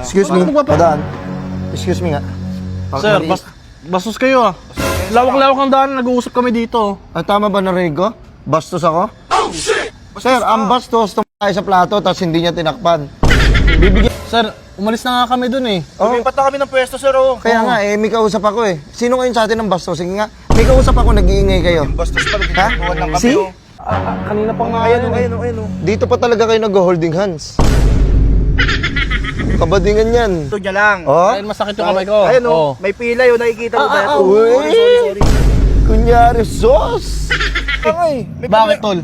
Excuse me, padaan. Excuse me nga. Sir, bastos kayo ah. Lawak-lawak ang daan, nag-uusap kami dito. Ah, tama ba narinig ko? Bastos ako? Oh, shit! Sir, ang bastos, tumakay sa plato, tapos hindi niya tinakpan. Bibigyan... Sir, umalis na nga kami dun eh. Lumipat na kami ng pwesto, sir, oh. Kaya nga, may kausap ako eh. Sino ngayon sa atin ang bastos? Sige nga, may kausap ako, nag-iingay kayo. Yung bastos pa, Ha? nagkikituan lang kami, See? oh. Kanina pa nga Ayan, yan oh, eh. ayan, oh, ayan, oh. Dito pa talaga kayo nag-holding hands. Kabadingan yan. Ito niya lang. Oh? Ayun, masakit yung kamay ko. Ayan, oh. Oh. May pila yun, nakikita mo ba? Uy! Sorry. Kunyari, sos! Ay, Bakit tol?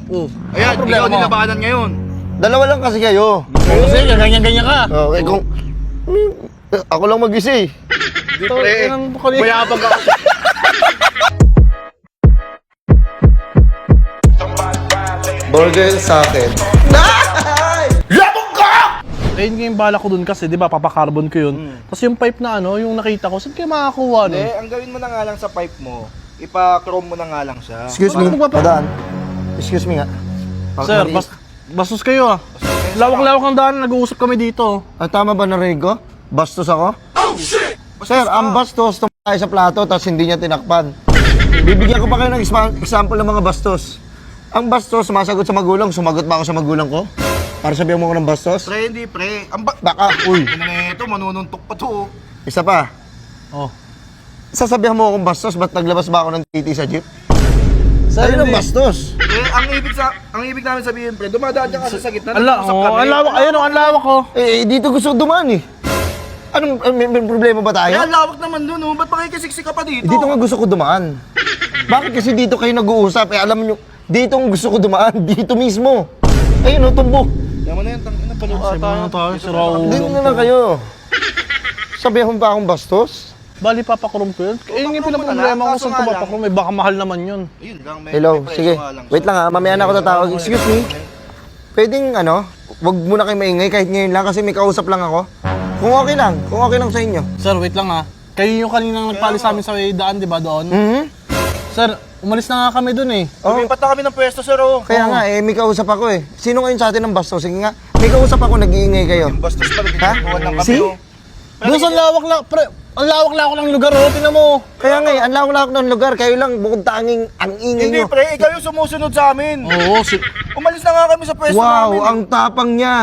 Ayan, problema ikaw mo? nilabanan ngayon. Dalawa lang kasi kayo. Kasi ganyan-ganyan ka. Okay, kung... Ako lang mag-isa eh. Di pre, mayabang ka. Burger sa akin. Ayun nga yung bala ko dun kasi, di ba, papakarbon ko yun. Tapos yung pipe na ano, yung nakita ko, saan kayo makakuha nun? Ang gawin mo na nga lang sa pipe mo, ipa-chrome mo na nga lang siya. Excuse me, padaan. Excuse me nga. Sir, bastos kayo ah. Lawak-lawak ang daan, nag-uusap kami dito. Ah, tama ba narinig ko? Bastos ako? Oh, shit! Sir, ang bastos, tumakay sa plato, tapos hindi niya tinakpan. Bibigyan ko pa kayo ng example ng mga bastos. Ang bastos, sumasagot sa magulang. Sumagot ba ako sa magulang ko? Para sabihan mo ko ng bastos? Pre, hindi pre. Baka, uy, Ano na ito, manununtok pa to. isa pa. Oh. Sasabihan mo akong bastos, ba't naglabas ba ako ng titi sa jeep? Sir, Ayun ang hindi. bastos. Ang ibig namin sabihin, pre, dumadaan ka kasi sa gitna. Ala, nag-usap oh, kami. ang lawak, ayun oh, ang lawak ko. Dito gusto ko dumaan eh. Anong, may problema ba tayo? Kaya lawak naman dun, oh. Ba't makikisiksik ka pa dito? Dito nga gusto ko dumaan. Bakit kasi dito kayo nag-uusap? Alam nyo, dito ang gusto ko dumaan. Dito mismo. Ayun, tumbok. Yaman na yan, tangina, paluata. Sabi na tayo, si Raul. Dito na lang kayo. Sabihan mo pa akong bastos? Bali, papakrom ko yun. Ayun nga yung pinaproblema ko kaso saan nga ko papakrom, may baka mahal naman yun. Ayun lang, may Hello, may preso sige. nga lang. Wait lang ha, mamaya na ako tatawag. Excuse me. Pwedeng wag muna kayo maingay kahit ngayon lang kasi may kausap lang ako. Kung okay lang sa inyo. Sir, wait lang ah. Kayo yung kaninang nagpali sa amin sa daan, di ba doon? Mhm. Sir, umalis na nga kami dun eh. Lumipat na kami ng pwesto, sir, oh. Kaya nga, may kausap ako eh. Sino ngayon sa atin ang bastos? Sige nga, may kausap ako, nag-iingay kayo. Yung bastos pa, nagkikituan lang kami, See? oh. Doon sa ang lawak-lawak ng lugar oh, tingnan mo. Kaya nga, ang lawak ng lugar, kayo lang bukod tanging ang ingay Hindi, nyo. pre, ikaw yung sumusunod sa amin. Oo, Umalis na nga kami sa pwesto Wow, namin. ang tapang niya.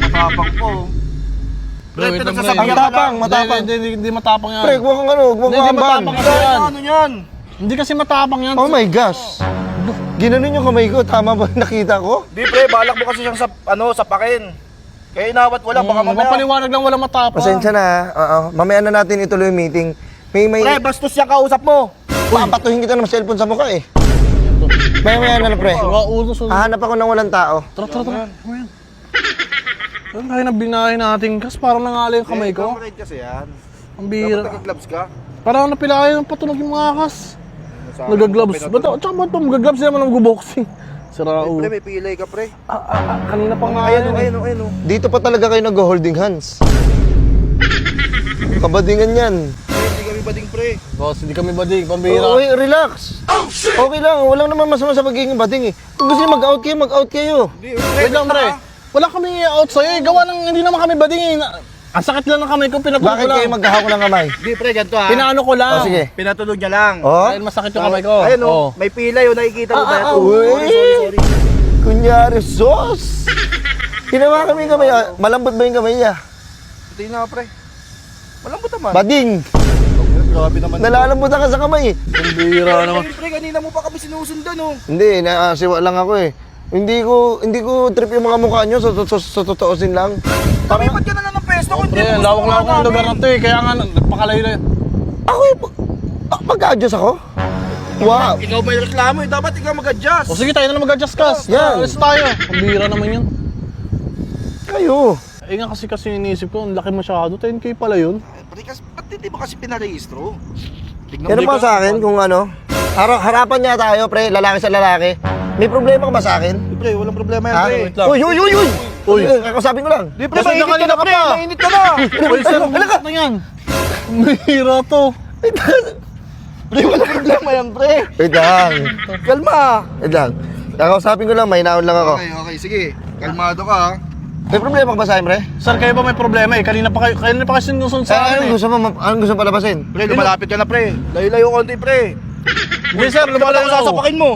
Matapang po. Pre, wait lang, pinagsasabihan Ang ka tapang, lang. matapang. Hindi matapang yan. Pre, huwag kang huwag Hindi, kang ban. matapang kasi yan. Ano yan? Hindi kasi matapang yan. Oh my gosh. Ginanon yung kamay ko, tama ba nakita ko? Di, pre, balak mo kasi siyang sa pakin. Kaya inawat wala, baka mamaya. Mapaliwanag lang wala matapang. Pasensya na, oo. Mamaya na natin ituloy yung meeting. May Pre, bastos yung kausap mo. papatuhin kita ng cellphone sa mukha eh. Mamaya na lang, pre. Sura ulo, sura. Hahanap ako ng walang tao. Tara. Ayan. Ano tayo na binahin natin? Kasi parang nangali yung kamay ko. Comrade kasi yan. Ang Dapat bihira. nag-gloves ka. Parang napilayan ng patunog yung mga kas. Nagagloves. Ba't tsaka ba ito? Magagloves naman ang guboxing. Si Raul. Pre, may pilay ka, pre. Kanina pa nga Ayan, yan. ayan, ayan, oh. Dito pa talaga kayo nag-holding hands. Kabadingan yan. Pre, hindi kami bading, pre. Boss, hindi kami bading. Pambihira. Okay, relax. Okay lang, walang naman masama sa pagiging bading eh. Kung gusto nyo mag-out kayo. Hindi, Wait lang, pre. Wala kami out sa'yo eh. Gawa ng hindi naman kami bading eh. Ang sakit lang ng kamay ko, pinatunog Bakit ko kayo lang. maghahawak ng kamay? Hindi, pre, ganito ha. Pinaano ko lang. Oh, sige. Pinatulog niya lang. Oh? Dahil masakit yung kamay ko. Ayun, Oh. oh. May pilay, oh. Nakikita mo ba? Uy! Sorry. Kunyari, sos! Ginawa kami yung kamay. Malambot ba yung kamay niya? Ito na, pre. Malambot naman. Bading! Grabe naman. Nalalambutan ka sa kamay eh. Pambihira naman. Pre, kanina mo pa kami sinusundan, oh. Hindi, siwa lang ako eh. Hindi ko trip yung mga mukha nyo, sa totoosin lang. Lumipat ka na lang ng pwesto kung hindi Pre, mo lawak-lawak ng lugar na to eh. Kaya nga, nagpakalayo na yun. Ako eh, mag-adjust ako? Wow! Ikaw ba yung reklamo, eh? Dapat ikaw mag-adjust. O sige, tayo na lang mag-adjust kas. Yan. Alis tayo. Pambihira naman yun. Kayo! Eh nga kasi iniisip ko, ang laki masyado. 10K pala yun. Pre, ba't hindi mo kasi pinarehistro? Yan pa sa akin kung ano. Harapan niya tayo, pre, lalaki sa lalaki. May problema ka ba sa akin? Pre, walang problema yan, Ha? pre. wait lang. Uy! Uy. Kakasapin ko lang. Di, pre, Kasi mainit ka kanina na, ka pre. pa. Mainit ka na. Uy, sir, umalis na yan. Pambihira to. Pre, walang problema yan, pre. Wait lang. Kalma. Wait lang. Kakasapin ko lang, may naon lang ako. Okay, sige. Kalmado ka, ha. May problema ka ba sa akin, pre? Sir, kayo ba may problema eh? Kanina pa kayo sinusunod sa akin eh. Anong gusto palabasin? Pre, lumalapit ka na pre. Layo-layo konti pre. Hindi sir, Ano ba lumalayo lang sasapakin mo?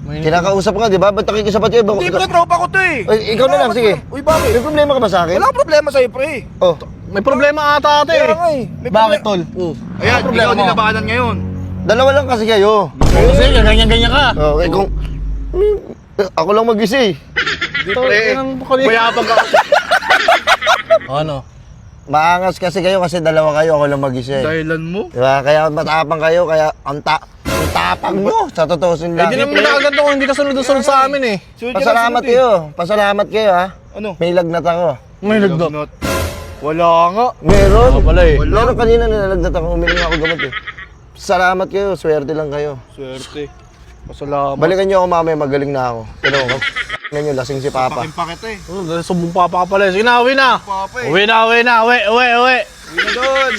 Kinakausap ka, di ba? Ba't nakikisapat kayo? Hindi pre, tropa ko to eh. Ay, ikaw na lang, sige. Uy, bakit? May problema ka ba sa akin? Wala akong problema sa'yo pre. Oh, May problema ata ate Kaya eh. nga eh. May Bakit problema. tol? Ayan, Ano problema ikaw mo? nilabanan ngayon. dalawa lang kasi kayo. Kasi ganyan-ganyan ka. Okay, kung... Ako lang mag-isa eh. Hindi Tol, pre. yan ang kulit. Mayabang ka. Ano? Maangas kasi kayo kasi dalawa kayo, ako lang mag-isa eh. Dahilan mo? Diba? Kaya matapang kayo, kaya ang tapang nyo. Sa totosin Eh lang. di naman nakaganto kung hindi ka sunod-sunod sa amin eh. Sunod ka lang, Pasalamat sunod eh. kayo. Pasalamat kayo ha. Ano? May lagnat ako. May lagnat. Lagnat. Wala nga. Meron. Ako pala eh. Meron kanina nilalagnat ako. Uminom ako gamot eh. Salamat kayo. Swerte lang kayo. Swerte. Pasalamat. Balikan nyo ako mamaya. Magaling na ako. Pero ngayon nyo, lasing si Papa. Pakimpakit eh. Oh, dahil sumbong papa ka pala eh. Sige na, uwi na. Papa eh. Uwi na. Uwi. Uwi na doon.